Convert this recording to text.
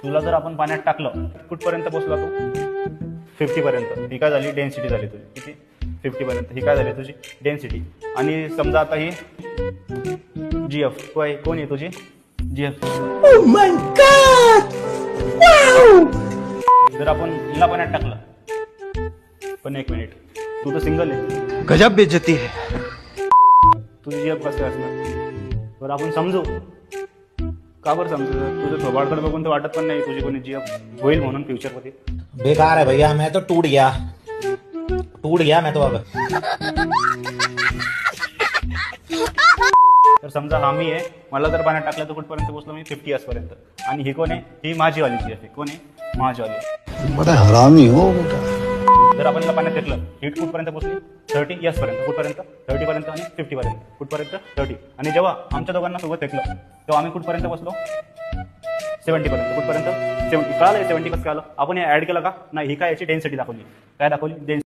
तुला जर आपण पाण्यात टाकलं कुठपर्यंत पोहोचला तू 50 पर्यंत, ही काय झाली डेन्सिटी झाली तुझी, किती 50 पर्यंत, ही काय झाली तुझी डेन्सिटी। आणि समजा आता ही GF कोण आहे तुझी GF। Oh my God! Wow! जर आपण हिला पाण्यात टाकलं, पण एक मिनिट, तू तर सिंगल आहे, गजब बेइज्जती है। तुझी GF कसं असणार, बरं आपण समजू, का बरं समजू, तुझं थोबाडकडे बघून तर वाटत पण नाही तुझी कोणी GF होईल म्हणून फ्युचरमध्ये। बेकार है भैया, मैं तो टूट गया मैं तो अब। तर समजा हा मी आहे, मला जर पाण्यात टाकलं तर कुठपर्यंत पोहोचलो मी 50 years पर्यंत, आणि ही कोण आहे, ही माझीवाली GF आहे, कोण आहे माझीवाली। बड़ा हरामी हो बेटा। जर आपण हिला पाण्यात टाकलं, हीट कुठपर्यंत पोहोचली 30 years पर्यंत, कुठपर्यंत 30 पर्यंत आणि 50 पर्यंत, कुठपर्यंत 30, आणि जेव्हा आमच्या दोघांना सोबत टाकलं तेव्हा आम्ही कुठपर्यंत पोहोचलो 70 पर्यंत, कुठपर्यंत 70। कळालं 70 कसं आलं, आपण हे ऍड केलं का नाही, ही काय याची डेन्सिटी दाखवली, काय दाखवली डेन्सिटी।